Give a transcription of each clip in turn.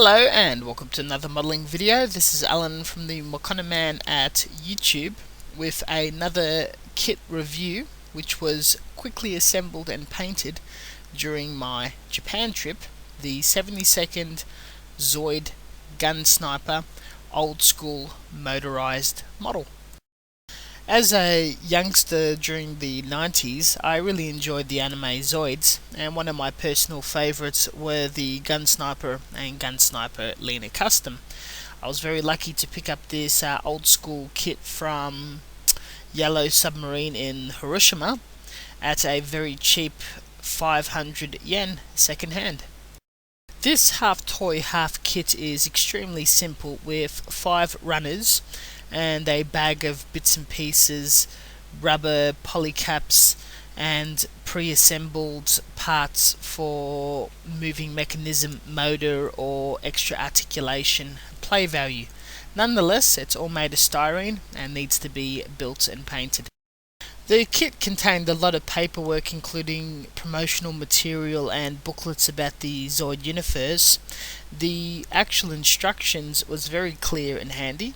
Hello and welcome to another modelling video. This is Alan from the mokanaman at YouTube with another kit review which was quickly assembled and painted during my Japan trip, the 72nd Zoid Gun Sniper old school motorized model. As a youngster during the 90s, I really enjoyed the anime Zoids, and one of my personal favourites were the Gun Sniper and Gun Sniper Lena Custom. I was very lucky to pick up this old school kit from Yellow Submarine in Hiroshima at a very cheap 500 yen second hand. This half toy half kit is extremely simple with 5 runners and a bag of bits and pieces, rubber polycaps and pre-assembled parts for moving mechanism, motor or extra articulation play value. Nonetheless, it's all made of styrene and needs to be built and painted. The kit contained a lot of paperwork, including promotional material and booklets about the Zoid universe. The actual instructions was very clear and handy.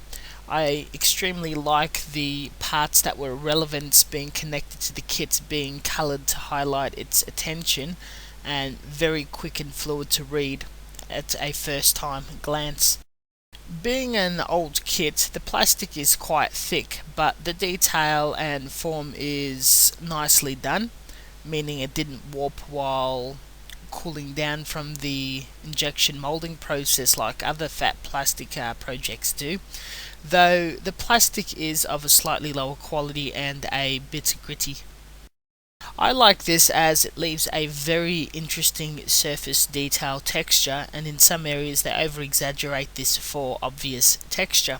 I extremely like the parts that were relevant being connected to the kit being coloured to highlight its attention, and very quick and fluid to read at a first time glance. Being an old kit, the plastic is quite thick, but the detail and form is nicely done, meaning it didn't warp while cooling down from the injection moulding process like other fat plastic projects do, though the plastic is of a slightly lower quality and a bit gritty. I like this as it leaves a very interesting surface detail texture, and in some areas they over exaggerate this for obvious texture.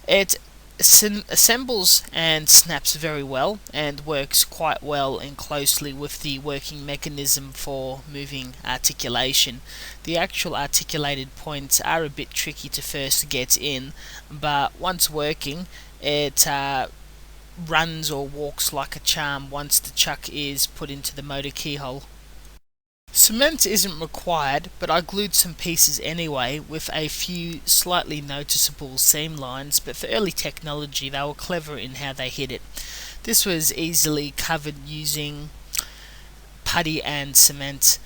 It assembles and snaps very well and works quite well and closely with the working mechanism for moving articulation. The actual articulated points are a bit tricky to first get in, but once working it runs or walks like a charm once the chuck is put into the motor keyhole. Cement isn't required, but I glued some pieces anyway with a few slightly noticeable seam lines, but for early technology they were clever in how they hid it. This was easily covered using putty and cement.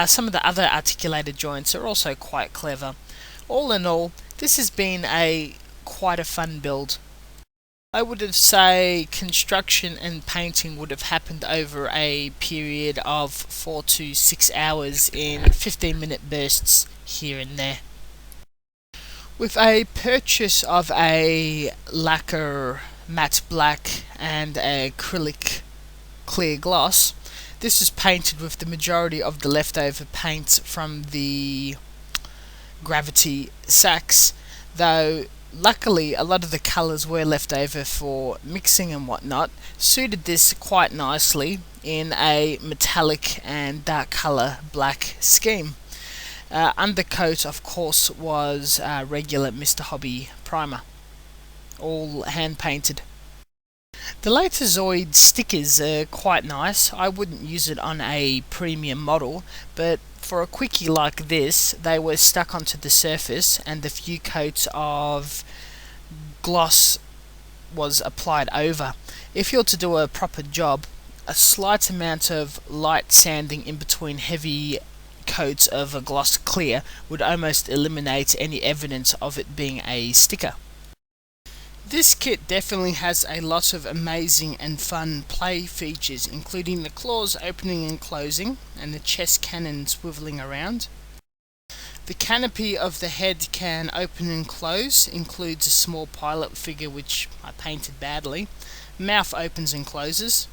Some of the other articulated joints are also quite clever. All in all, this has been quite a fun build. I would have say construction and painting would have happened over a period of 4 to 6 hours in 15-minute bursts here and there. With a purchase of a lacquer matte black and acrylic clear gloss, this was painted with the majority of the leftover paint from the Gravity sacks, though luckily a lot of the colours were left over for mixing and whatnot. Suited this quite nicely in a metallic and dark colour black scheme. Undercoat of course was regular Mr. Hobby primer, all hand painted. The later Zoid stickers are quite nice. I wouldn't use it on a premium model, but for a quickie like this they were stuck onto the surface and a few coats of gloss was applied over. If you're to do a proper job, a slight amount of light sanding in between heavy coats of a gloss clear would almost eliminate any evidence of it being a sticker. This kit definitely has a lot of amazing and fun play features, including the claws opening and closing and the chest cannon swiveling around. The canopy of the head can open and close, includes a small pilot figure which I painted badly. Mouth opens and closes.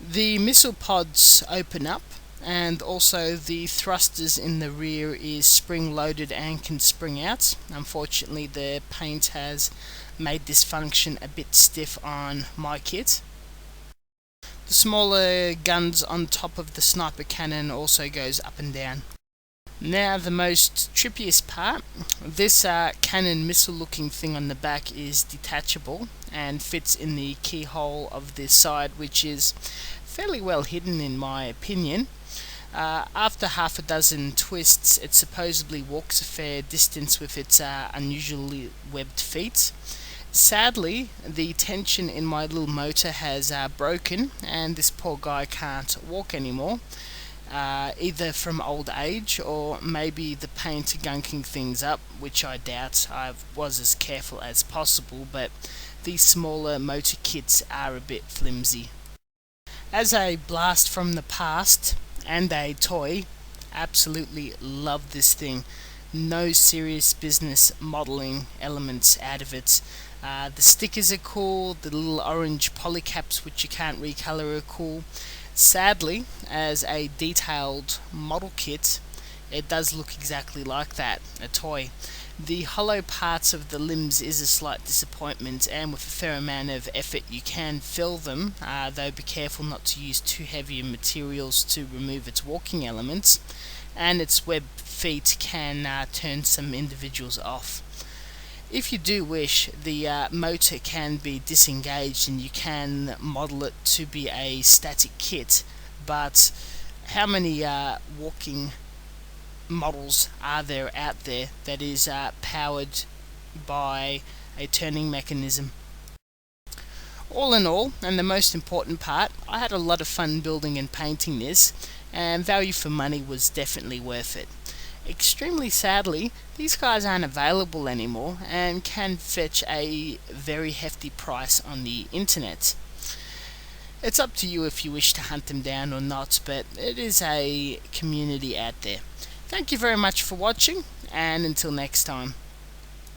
The missile pods open up, and also the thrusters in the rear is spring loaded and can spring out. Unfortunately the paint has made this function a bit stiff on my kit. The smaller guns on top of the sniper cannon also goes up and down. Now the most trippiest part, this cannon missile looking thing on the back is detachable and fits in the keyhole of this side, which is fairly well hidden in my opinion. After half a dozen twists, it supposedly walks a fair distance with its unusually webbed feet. Sadly, the tension in my little motor has broken, and this poor guy can't walk anymore, either from old age or maybe the paint gunking things up, which I doubt. I was as careful as possible, but these smaller motor kits are a bit flimsy. As a blast from the past and a toy, absolutely love this thing. No serious business modelling elements out of it. The stickers are cool, the little orange polycaps which you can't recolour are cool. Sadly, as a detailed model kit, it does look exactly like that, a toy. The hollow parts of the limbs is a slight disappointment, and with a fair amount of effort you can fill them, though be careful not to use too heavy materials to remove its walking elements, and its webbed feet can turn some individuals off. If you do wish, the motor can be disengaged and you can model it to be a static kit, but how many walking models are there out there that is powered by a turning mechanism? All in all, and the most important part, I had a lot of fun building and painting this, and value for money was definitely worth it. Extremely sadly, these guys aren't available anymore and can fetch a very hefty price on the internet. It's up to you if you wish to hunt them down or not, but it is a community out there. Thank you very much for watching, and until next time.